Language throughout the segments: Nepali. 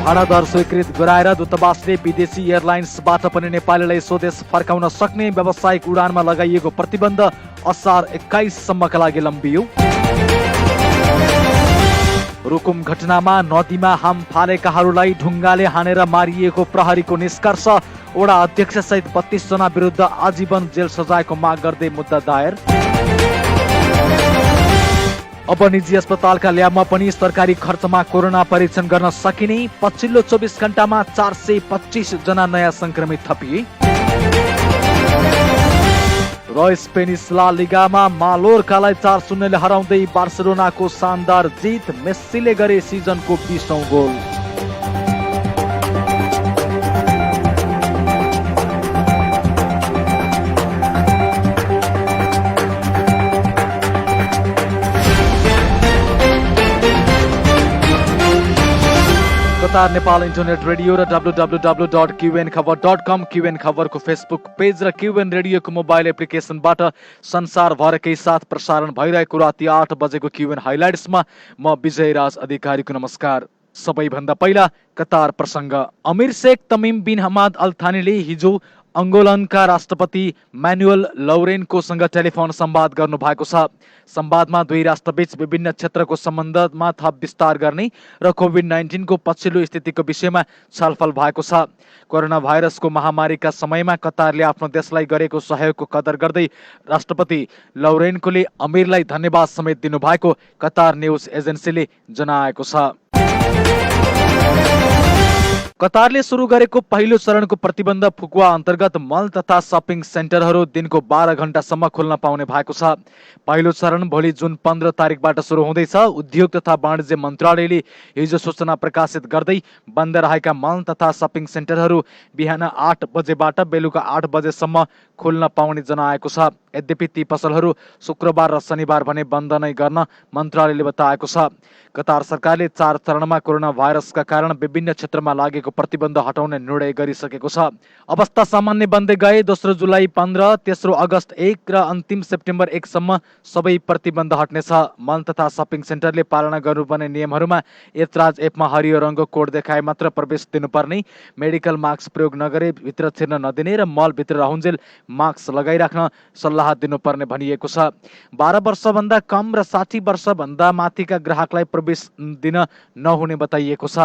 भाडा दर स्वीकृत गराएर दूतावासले विदेशी एयरलाइन्सबाट पनि नेपालीलाई स्वदेश फर्काउन सक्ने व्यावसायिक उडानमा लगाइएको प्रतिबन्ध असार 21 सम्मका लागि लम्बियो। रुकुम घटनामा नदीमा हाम फालेकाहरूलाई ढुङ्गाले हानेर मारिएको प्रहरीको निष्कर्ष। वडा अध्यक्ष सहित 32 जना विरुद्ध आजीवन जेल सजायको माग गर्दै मुद्दा दायर। अब निजी अस्पतालका ल्याबमा पनि सरकारी खर्चमा कोरोना परीक्षण गर्न सकिने। पछिल्लो 24 घण्टामा 425 जना नयाँ संक्रमित थपिए। र स्पेनिस ला लिगामा मालोर्कालाई 4-0 ले हराउँदै बार्सेलोनाको शानदार जित। मेस्सीले गरे सिजनको 20औं गोल। कतार नेपाल इन्टरनेट रेडियो र www.qnkhबर.com, QN खबरको फेसबुक पेज र QN रेडियोको मोबाइल एप्लिकेसनबाट संसारभरकै साथ प्रसारण भइरहेको राति 8 बजेको QN हाइलाइट्समा म विजय राज अधिकारीको नमस्कार। सबैभन्दा पहिला कतार प्रसङ्ग। अमिर शेख तमिम बिन हमाद अल थानीले हिजो अंगोलनका राष्ट्रपति म्यानुअल लौरेनकोसँग टेलिफोन संवाद गर्नु भएको छ। संवादमा दुई राष्ट्रबीच विभिन्न क्षेत्रको सम्बन्धमा थप विस्तार गर्ने र कोभिड-19 को पछिल्लो स्थितिको विषयमा छलफल भएको छ। कोरोना भाइरसको महामारीका समयमा कतारले आफ्नो देशलाई गरेको सहयोगको कदर गर्दै राष्ट्रपति लौरेनकोले अमिरलाई धन्यवाद समेत दिनुभएको कतार न्युज एजेन्सीले जनाएको छ। कतारले सुरु गरेको पहिलो चरणको प्रतिबन्ध फुकुवा अन्तर्गत मल तथा सपिङ सेन्टरहरू दिनको 12 घण्टासम्म खोल्न पाउने भएको छ। पहिलो चरण भोलि जुन 15 तारिकबाट सुरु हुँदैछ। उद्योग तथा वाणिज्य मन्त्रालयले हिजो सूचना प्रकाशित गर्दै बन्द रहेका मल तथा सपिङ सेन्टरहरू बिहान 8 बजेबाट बेलुका 8 बजेसम्म खोल्न पाउने जनाएको छ। यद्यपि ती पसलहरू शुक्रबार र शनिबार भने बन्द नै गर्न मन्त्रालयले बताएको छ। कतार सरकारले 4 चरणमा कोरोना भाइरसका कारण विभिन्न क्षेत्रमा लागेको प्रतिबन्ध हटाउने निर्णय गरिसकेको छ। अवस्था सामान्य बन्दै गए। दोस्रो जुलाई 15, तेस्रो अगस्त 1 र अन्तिम सेप्टेम्बर 1 सम्म सबै प्रतिबन्ध हट्नेछ। मल तथा सपिङ सेन्टरले पालना गर्नुपर्ने नियमहरूमा एतराज एपमा हरियो रङको कोड देखाए मात्र प्रवेश दिनुपर्ने, मेडिकल मास्क प्रयोग नगरे भित्र छिर्न नदिने र मलभित्र रहन्जेल मास्क लगाइराख्न सल्लाह दिनुपर्ने भनिएको छ। 12 वर्षभन्दा कम र 60 वर्षभन्दा माथिका ग्राहकलाई प्रवेश दिन नहुने बताइएको छ।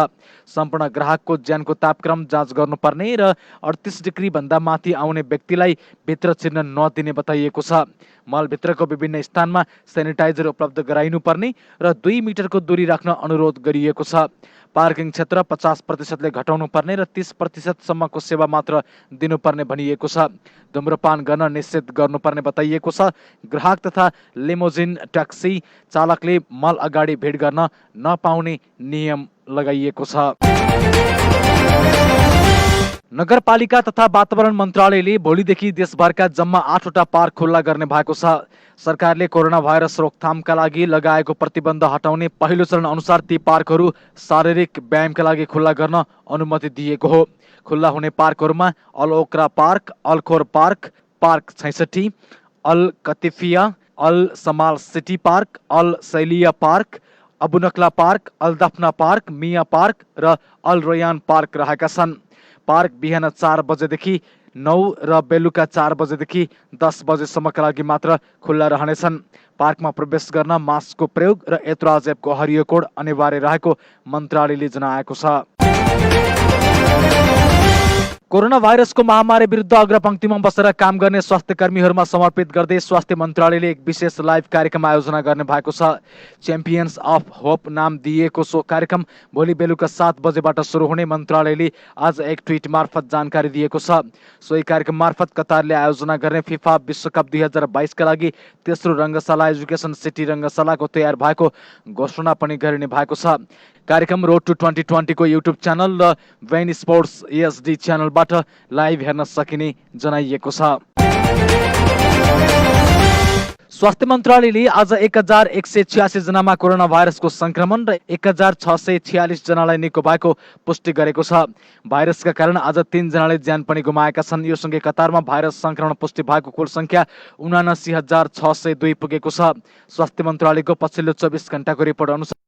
सम्पूर्ण ग्राहकको ज्यानको तापक्रम जाँच गर्नुपर्ने र 38 डिग्री भन्दा माथि आउने व्यक्तिलाई भित्र छिर्न नदिने बताइएको छ। मलभित्रको विभिन्न स्थानमा सेनिटाइजर उपलब्ध गराइनुपर्ने र 2 मिटरको दूरी राख्न अनुरोध गरिएको छ। पार्किङ क्षेत्र 50% घटाउनु पर्ने र 30% सम्मको सेवा मात्र दिनुपर्ने भनिएको छ। धुम्रपान गर्न निषेध गर्नुपर्ने बताइएको छ। ग्राहक तथा लिमोजिन ट्याक्सी चालकले मल अगाडि भिड गर्न नपाउने नियम लगाइएको छ। नगरपालिका तथा वातावरण मन्त्रालयले भोलिदेखि देशभरका जम्मा 8 वटा पार्क खुल्ला गर्ने भएको छ। सरकारले कोरोना भाइरस रोकथामका लागि लगाएको प्रतिबन्ध हटाउने पहिलो चरण अनुसार ती पार्कहरू शारीरिक व्यायामका लागि खुल्ला गर्न अनुमति दिएको हो। खुल्ला हुने पार्कहरूमा Al Wakra park, Al Khor park, park 66, Al Qutaifiya, Al Shamal city park, Al Sailiya park, Abu Nakhla park, Al Dafna park, MIA park र अल रोयान पार्क रहेका छन्। पार्क बिहान 4 बजेदेखि 9 र बेलुका 4 बजेदेखि 10 बजेसम्मका लागि मात्र खुल्ला रहनेछन्। पार्कमा प्रवेश गर्न मास्कको प्रयोग र एतराज एपको हरियो कोड अनिवार्य रहेको मन्त्रालयले जनाएको छ। कोरोना भाइरसको महामारी विरुद्ध अग्रपंक्तिमा बसेर काम गर्ने स्वास्थ्य कर्मीहरूमा समर्पित गर्दै स्वास्थ्य मन्त्रालयले एक विशेष लाइभ कार्यक्रम आयोजना गर्ने भएको छ। च्याम्पियन्स अफ होप नाम दिएको सो कार्यक्रम भोलि बेलुका 7 बजेबाट सुरु हुने मन्त्रालयले आज एक ट्विट मार्फत जानकारी दिएको छ। सोही कार्यक्रम मार्फत कतारले आयोजना गर्ने फिफा विश्वकप 2022 का लागि तेस्रो रङ्गशाला एजुकेसन सिटी रङ्गशालाको तयार भएको घोषणा पनि गरिने भएको छ। कार्यक्रम रोड टु 2020 को युट्युब च्यानल र वेन स्पोर्ट्स ESD च्यानलबाट लाइभ हेर्न सकिने जनाइएको छ। स्वास्थ्य मन्त्रालयले आज 1186 जनामा कोरोना भाइरसको संक्रमण र 1646 जनालाई निको भएको पुष्टि गरेको छ। भाइरसका कारण आज 3 जनाले ज्यान पनि गुमाएका छन्। यो सँगै कतारमा भाइरस संक्रमण पुष्टि भएको कुल संख्या 79602 पुगेको छ। स्वास्थ्य मन्त्रालयको पछिल्लो 24 घण्टाको रिपोर्ट अनुसार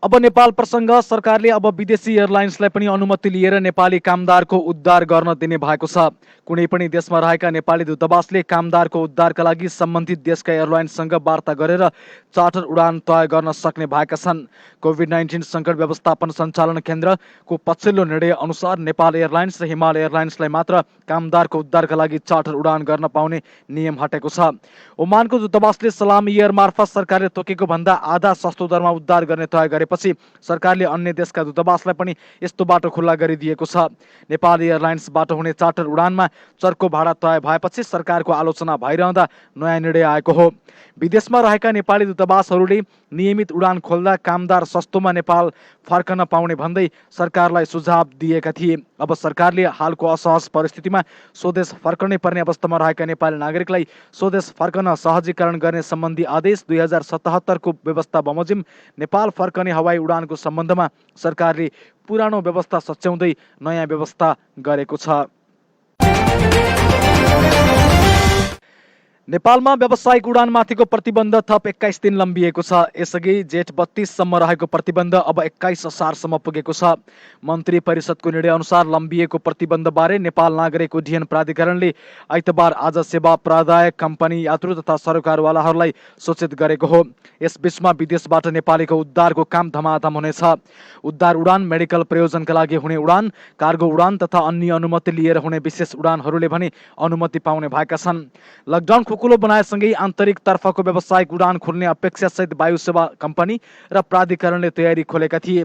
अब नेपाल प्रसङ्ग सरकारले अब विदेशी एयरलाइन्सलाई पनि अनुमति लिएर नेपाली कामदारको उद्धार गर्न दिने भएको छ। कुनै पनि देशमा रहेका नेपाली दूतावासले कामदारको उद्धारका लागि सम्बन्धित देशका एयरलाइन्ससँग वार्ता गरेर चार्टर उडान तय गर्न सक्ने भएका छन्। कोभिड-19 सङ्कट व्यवस्थापन सञ्चालन केन्द्रको पछिल्लो निर्णय अनुसार नेपाल एयरलाइन्स र हिमाल एयरलाइन्सलाई मात्र कामदारको उद्धारका लागि चार्टर उडान गर्न पाउने नियम हटेको छ। ओमानको दूतावासले सलाम एयर मार्फत सरकारले तोकेको भन्दा आधा सस्तो दरमा उद्धार गर्ने तय गरेपछि सरकारले अन्य देशका दूतावासलाई पनि यस्तो बाटो खुल्ला गरिदिएको छ। नेपाल एयरलाइन्सबाट हुने चार्टर उडानमा चर्को भाडा तय भएपछि सरकारको आलोचना भइरहँदा नयाँ निर्णय आएको हो। विदेशमा रहेका नेपाली दूतावासहरूले नियमित उडान खोल्दा कामदार सस्तोमा नेपाल फर्कन पाउने भन्दै सरकारलाई सुझाव दिएका थिए। अब सरकारले हालको असहज परिस्थितिमा स्वदेश फर्कनै पर्ने अवस्थामा रहेका नेपाली नागरिकलाई स्वदेश फर्कन सहजीकरण गर्ने सम्बन्धी आदेश 2077 को व्यवस्था बमोजिम नेपाल फर्कने हवाई उडानको सम्बन्धमा सरकारले पुरानो व्यवस्था सच्याउँदै नयाँ व्यवस्था गरेको छ। नेपालमा व्यावसायिक उडानमाथिको प्रतिबन्ध थप 21 दिन लम्बिएको छ। यसअघि जेठ 32 सम्म रहेको प्रतिबन्ध अब 21 असारसम्म पुगेको छ। मन्त्री परिषदको निर्णय अनुसार लम्बिएको प्रतिबन्धबारे नेपाल नागरिक उड्डयन प्राधिकरणले आइतबार आज सेवा प्रदायक कम्पनी, यात्रु तथा सरकारवालाहरूलाई सूचित गरेको हो। यसबीचमा विदेशबाट नेपालीको उद्धारको काम धमाधम हुनेछ। उद्धार उडान, मेडिकल प्रयोजनका लागि हुने उडान, कार्गो उडान तथा अन्य अनुमति लिएर हुने विशेष उडानहरूले भने अनुमति पाउने भएका छन्। लकडाउन खुकुलो बनाएसँगै आन्तरिक तर्फको व्यावसायिक उडान खुल्ने अपेक्षासहित वायु सेवा कम्पनी र प्राधिकरणले तयारी खोलेका थिए।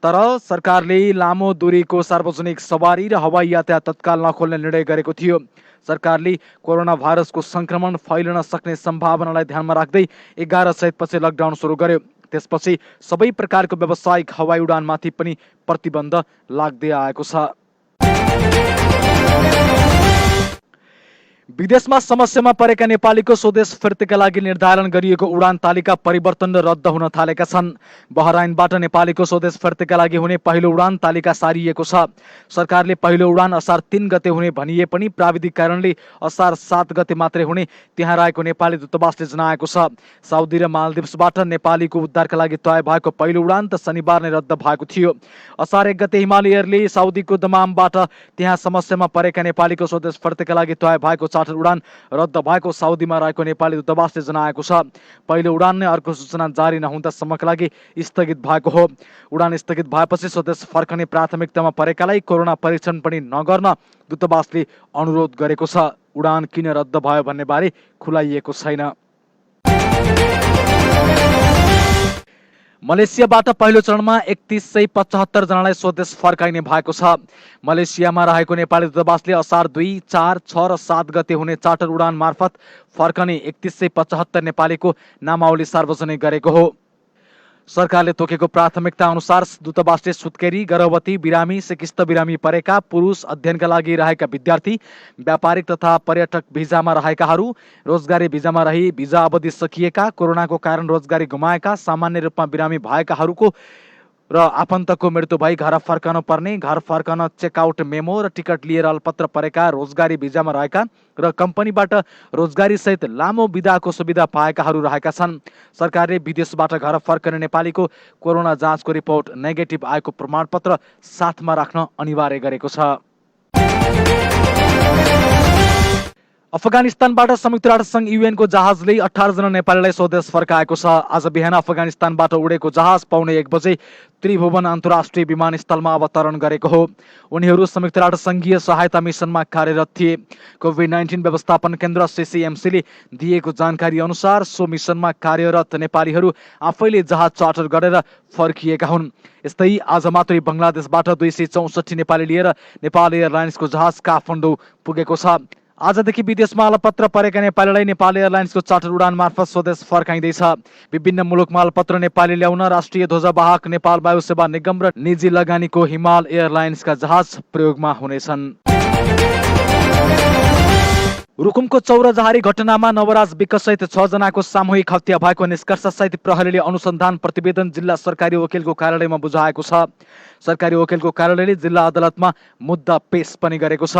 तर सरकारले लामो दूरीको सार्वजनिक सवारी र हवाई यातायात तत्काल नखोल्ने निर्णय गरेको थियो। सरकारले कोरोना भाइरसको संक्रमण फैलन सक्ने सम्भावनालाई ध्यानमा राख्दै 11 चैतपछि लकडाउन सुरु गर्यो। त्यसपछि सबै प्रकारको व्यावसायिक हवाई उडानमाथि पनि प्रतिबन्ध लाग्दै आएको छ। विदेशमा समस्यामा परेका नेपालीको स्वदेश फिर्तीका लागि निर्धारण गरिएको उडान तालिका परिवर्तन र रद्द हुन थालेका छन्। बहराइनबाट नेपालीको स्वदेश फिर्तीका लागि हुने पहिलो उडान तालिका सारिएको छ। सरकारले पहिलो उडान असार 3 गते हुने भनिए पनि प्राविधिक कारणले असार 7 गते मात्रै हुने त्यहाँ रहेको नेपाली दूतावासले जनाएको छ। साउदी र मालदिप्सबाट नेपालीको उद्धारका लागि तय भएको पहिलो उडान त शनिबार नै रद्द भएको थियो। असार 1 गते हिमाल एयरले साउदीको दमामबाट त्यहाँ समस्यामा परेका नेपालीको स्वदेश फिर्तीका लागि तय भएको चार्टर उडान रद्द भएको साउदीमा रहेको नेपाली दूतावासले जनाएको छ। पहिलो उडान नै अर्को सूचना जारी नहुँदासम्मका लागि स्थगित भएको हो। उडान स्थगित भएपछि स्वदेश फर्कने प्राथमिकतामा परेकालाई कोरोना परीक्षण पनि नगर्न दूतावासले अनुरोध गरेको छ। उडान किन रद्द भयो भन्ने बारे खुलाइएको छैन। मलेसियाबाट पहिलो चरणमा 3175 जनालाई स्वदेश फर्काइने भएको छ। मलेसियामा रहेको नेपाली दूतावासले असार 2, 4, 6 र 7 गते हुने चार्टर उडान मार्फत फर्कने 3175 नेपालीको नामावली सार्वजनिक गरेको हो। सरकारले तोकेको प्राथमिकता अनुसार दूतावासले सुत्केरी, गर्भवती, बिरामी, सिकिस्त बिरामी परेका, पुरुष, अध्ययनका लागि रहेका विद्यार्थी, व्यापारिक तथा पर्यटक भिजामा रहेकाहरू, रोजगारी भिजामा रही भिजा अवधि सकिएका, कोरोनाको कारण रोजगारी गुमाएका, सामान्य रूपमा बिरामी भएकाहरूको र आफन्तको मृत्यु भई घर फर्कन पर्ने, घर फर्कन चेकआउट मेमो र टिकट लिएर अलपत्र परेका, रोजगारी भिजामा रहेका र कम्पनीबाट रोजगारी सहित लामो बिदाको सुविधा पाएकाहरू रहेका छन्। सरकारले विदेशबाट घर फर्कने नेपालीको कोरोना जाँचको रिपोर्ट नेगेटिभ आएको प्रमाणपत्र साथमा राख्न अनिवार्य गरेको छ। अफगानिस्तानबाट संयुक्त राष्ट्रसङ्घ युएनको जहाजले 18 जना नेपालीलाई स्वदेश फर्काएको छ। आज बिहान अफगानिस्तानबाट उडेको जहाज पौने 1 बजे त्रिभुवन अन्तर्राष्ट्रिय विमानस्थलमा अवतरण गरेको हो। उनीहरू संयुक्त राष्ट्रसङ्घीय सहायता मिसनमा कार्यरत थिए। कोभिड-19 व्यवस्थापन केन्द्र सीसीएमसीले दिएको जानकारी अनुसार सो मिसनमा कार्यरत नेपालीहरू आफैले जहाज चार्टर गरेर फर्किएका हुन्। यस्तै आज मात्रै बङ्गलादेशबाट 264 नेपाली लिएर नेपाल एयरलाइन्सको जहाज काठमाडौँ पुगेको छ। आजदेखि विदेशमा अलपत्र परेका नेपालीलाई नेपाल एयरलाइन्सको चार्टर उडान मार्फत स्वदेश फर्काइँदैछ। विभिन्न मुलुकमा अलपत्र नेपाली ल्याउन राष्ट्रिय ध्वजवाहक नेपाल वायु सेवा निगम र निजी लगानीको हिमाल एयरलाइन्सका जहाज प्रयोगमा हुनेछन्। रुकुमको चौरजहारी घटनामा नवराज विकसहित 6 जनाको सामूहिक हत्या भएको निष्कर्षसहित प्रहरीले अनुसन्धान प्रतिवेदन जिल्ला सरकारी वकिलको कार्यालयमा बुझाएको छ। सरकारी वकिलको कार्यालयले जिल्ला अदालतमा मुद्दा पेश पनि गरेको छ।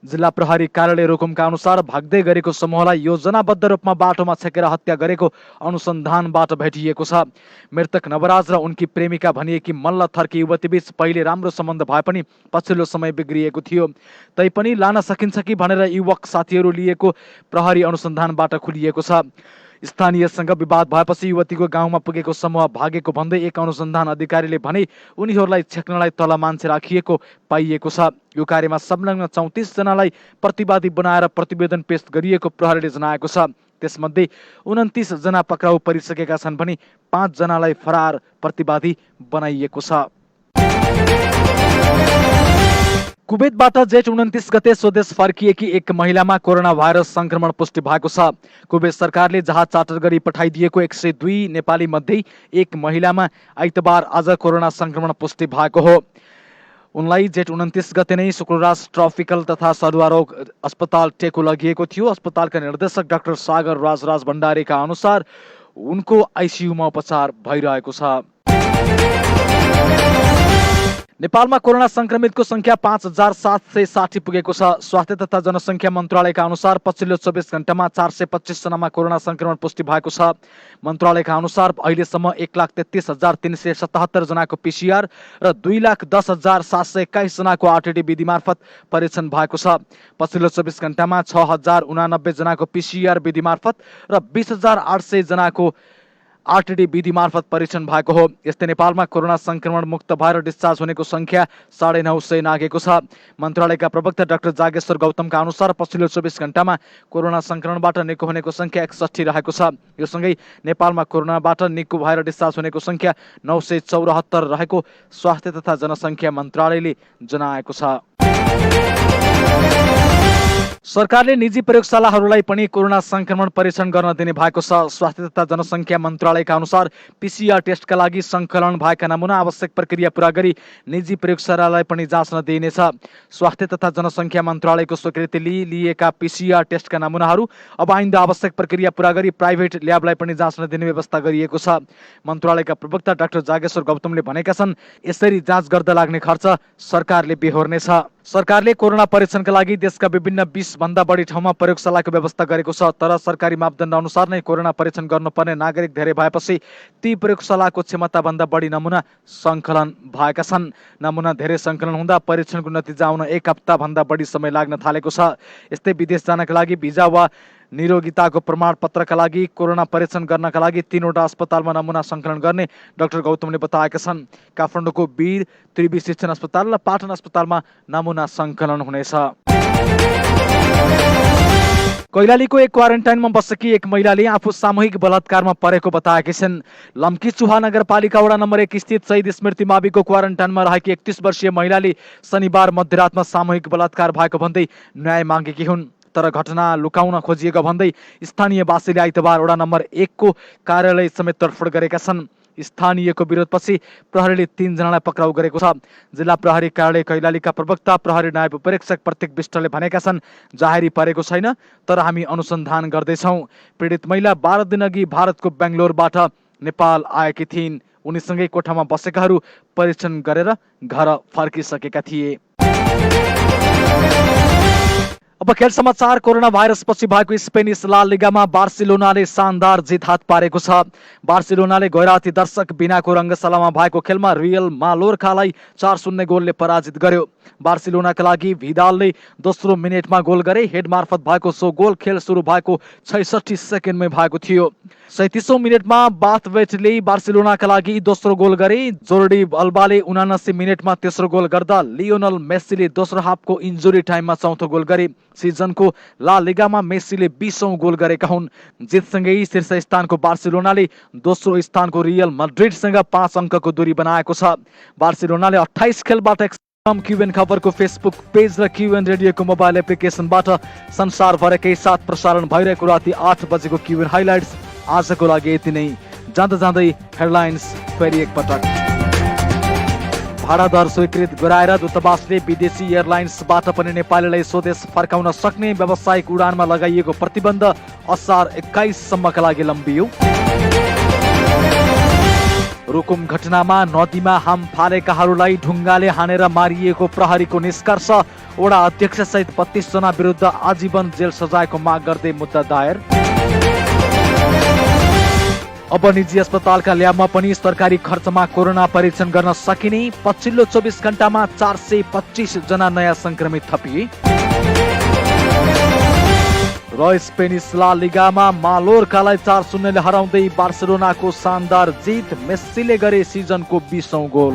जिल्ला प्रहरी कार्यालय रुकुमका अनुसार भाग्दै गरेको समूहलाई योजनाबद्ध रूपमा बाटोमा छेकेर हत्या गरेको अनुसन्धानबाट भेटिएको छ। मृतक नवराज र उनकी प्रेमिका भनिएकी मल्ल थर्की युवतीबीच पहिले राम्रो सम्बन्ध भए पनि पछिल्लो समय बिग्रिएको थियो। तैपनि लान सकिन्छ कि भनेर युवक साथीहरू लिएको प्रहरी अनुसन्धानबाट खुलिएको छ। स्थानीयसँग विवाद भएपछि युवतीको गाउँमा पुगेको समूह भागेको भन्दै एक अनुसन्धान अधिकारीले भने उनीहरूलाई छेक्नलाई तल मान्छे राखिएको पाइएको छ। यो कार्यमा संलग्न 34 जनालाई प्रतिवादी बनाएर प्रतिवेदन पेश गरिएको प्रहरीले जनाएको छ। त्यसमध्ये 29 जना पक्राउ परिसकेका छन् भने 5 जनालाई फरार प्रतिवादी बनाइएको छ। कुवेतबाट जेठ 29 गते स्वदेश फर्किएकी एक महिलामा कोरोना भाइरस संक्रमण पुष्टि भएको छ। कुवेत सरकारले जहाज चार्टर गरी पठाइदिएको 102 नेपाली मध्ये एक महिलामा आइतबार आज कोरोना संक्रमण पुष्टि भएको हो। उनलाई जेठ 29 गते नै शुक्रराज ट्रपिकल तथा सरुवा रोग अस्पताल टेकु लगिएको थियो। अस्पतालका निर्देशक डाक्टर सागर राज भण्डारीका अनुसार उनको आइसियुमा उपचार भइरहेको छ। नेपालमा कोरोना संक्रमितको संख्या 5760 पुगेको छ। स्वास्थ्य तथा जनसंख्या मन्त्रालयका अनुसार पछिल्लो 24 घण्टामा 425 जनामा कोरोना संक्रमण पुष्टि भएको छ। मन्त्रालयका अनुसार अहिलेसम्म 1,33,377 जनाको PCR र 2,10,721 जनाको RTD विधि मार्फत परीक्षण भएको छ। पछिल्लो 24 घण्टामा 6,089 जनाको PCR विधि मार्फत र 20,800 जनाको RTD विधि मार्फत परीक्षण भएको हो। यस्तै नेपालमा कोरोना संक्रमण मुक्त भएर डिस्चार्ज हुनेको संख्या 950 नागेको छ। मन्त्रालयका प्रवक्ता डाक्टर जागेश्वर गौतमका अनुसार पछिल्लो 24 घण्टामा कोरोना संक्रमणबाट निको हुनेको संख्या 61 रहेको छ। यो सँगै नेपालमा कोरोनाबाट निको भएर डिस्चार्ज हुनेको संख्या 974 रहेको स्वास्थ्य तथा जनसंख्या मन्त्रालयले जनाएको छ। सरकारले निजी प्रयोगशालाहरूलाई पनि कोरोना संक्रमण परीक्षण गर्न दिने भएको छ। स्वास्थ्य तथा जनसंख्या मन्त्रालयका अनुसार PCR टेस्टका लागि संकलन भएका नमुना आवश्यक प्रक्रिया पूरा गरी निजी प्रयोगशालालाई पनि जाँच्न दिइनेछ। स्वास्थ्य तथा जनसंख्या मन्त्रालयको स्वीकृतिले लिएका PCR टेस्टका नमुनाहरू अब आइन्दा आवश्यक प्रक्रिया पूरा गरी प्राइभेट ल्याबलाई पनि जाँच्न दिने व्यवस्था गरिएको छ। मन्त्रालयका प्रवक्ता डाक्टर जागेश्वर गौतमले भनेका छन्, यसरी जाँच गर्दा लाग्ने खर्च सरकारले बेहोर्नेछ। सरकारले कोरोना परीक्षणका लागि देशका विभिन्न 20 भन्दा बढी ठाउँमा प्रयोगशालाको व्यवस्था गरेको छ। तर सरकारी मापदण्ड अनुसार नै कोरोना परीक्षण गर्नुपर्ने नागरिक धेरै भएपछि ती प्रयोगशालाको क्षमता भन्दा बढी नमुना संकलन भएका छन्। नमुना धेरै संकलन हुँदा परीक्षणको नतिजा आउन 1 हप्ता भन्दा बढी समय लाग्न थालेको छ। यस्तै विदेश जानका लागि भिजा वा निरोगिताको प्रमाणपत्रका लागि कोरोना परीक्षण गर्नका लागि 3वटा अस्पतालमा नमुना संकलन गर्ने डाक्टर गौतमले बताएका छन्। काठमाडौँको वीर त्रिवी शिक्षण अस्पताल र पाटन अस्पतालमा नमुना संकलन हुनेछ। कैलालीको एक क्वारेन्टाइनमा बसेकी एक महिलाले आफू सामूहिक बलात्कारमा परेको बताएकी छिन्। लम्की चुहा नगरपालिका वडा नम्बर 1 स्थित शहीद स्मृति माविको क्वारेन्टाइनमा रहेकी 31 वर्षीय महिलाले शनिबार मध्यरातमा सामूहिक बलात्कार भएको भन्दै न्याय मागेकी हुन्। तर घटना लुकाउन खोजिएको भन्दै स्थानीयवासीले आइतबार वडा नम्बर 1 को कार्यालय समेत तोडफोड गरेका छन्। स्थानीयको विरोधपछि प्रहरीले 3 जनालाई पक्राउ गरेको छ। जिल्ला प्रहरी कार्यालय कैलालीका प्रवक्ता प्रहरी नायब उपरीक्षक प्रतीक विष्टले भनेका छन्, जाहेरी परेको छैन, तर हामी अनुसन्धान गर्दैछौँ। पीडित महिला 12 दिन अघि भारतको बेङ्गलोरबाट नेपाल आएकी थिइन्। उनीसँगै कोठामा बसेकाहरू परीक्षण गरेर घर फर्किसकेका थिए। अब खेल समाचार। कोरोना भाइरस पछि भएको स्पेनिस ला लिगामा बार्सिलोनाले शानदार जित हात पारेको छ। बार्सिलोनाले गैराती दर्शक बिनाको रङ्गशालामा भएको खेलमा रियल मालोर्कालाई 4-0 गोलले पराजित गर्यो। बार्सिलोनाका लागि भिदालले दोस्रो मिनेटमा गोल गरे। हेड मार्फत भएको सो गोल खेल सुरु भएको 66 सेकेन्डमै भएको थियो। 37औं मिनेटमा बाथवेटले बार्सिलोनाका लागि दोस्रो गोल गरे। जोर्डी अल्बाले 79 मिनेटमा तेस्रो गोल गर्दा लियोनल मेस्सीले दोस्रो हाफको इन्जुरी टाइममा चौथो गोल गरे। सिजनको ला लिगामा मेस्सीले 20औं गोल गरेका हुन्। जितसँगै शीर्ष स्थानको बार्सिलोनाले दोस्रो स्थानको रियल मड्रिडसँग 5 अङ्कको दूरी बनाएको छ। बार्सिलोनाले 28 खेलबाट क्युएन खबरको फेसबुक पेज र क्युएन रेडियोको मोबाइल एप्लिकेसनबाट संसारभरकै साथ प्रसारण भइरहेको राति 8 बजेको क्युएन हाइलाइट्स आजको लागि यति नै। जाँदा जाँदै हेडलाइन्स फेरि एकपटक। भाडा दर स्वीकृत गराएर दूतावासले विदेशी एयरलाइन्सबाट पनि नेपालीलाई स्वदेश फर्काउन सक्ने व्यावसायिक उडानमा लगाइएको प्रतिबन्ध असार 21 सम्मका लागि लम्बियो। रुकुम घटनामा नदीमा हाम फालेकाहरूलाई ढुङ्गाले हानेर मारिएको प्रहरीको निष्कर्ष। वडा अध्यक्ष सहित 32 जना विरुद्ध आजीवन जेल सजायको माग गर्दै मुद्दा दायर। अब निजी अस्पतालका ल्याबमा पनि सरकारी खर्चमा कोरोना परीक्षण गर्न सकिने। पछिल्लो 24 घण्टामा 425 जना नयाँ संक्रमित थपिए। र स्पेनिस ला लिगामा मालोर्कालाई 4-0 ले हराउँदै बार्सिलोनाको शानदार जित। मेस्सीले गरे सिजनको 20औं गोल।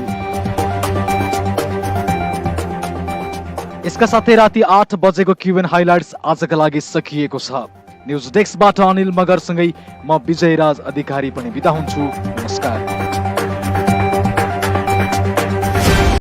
यसका साथै राति 8 बजेको क्युएन हाइलाइट्स आजका लागि सकिएको छ। न्युज डेस्कबाट अनिल मगरसँगै म विजयराज अधिकारी पनि बिदा हुन्छु। नमस्कार।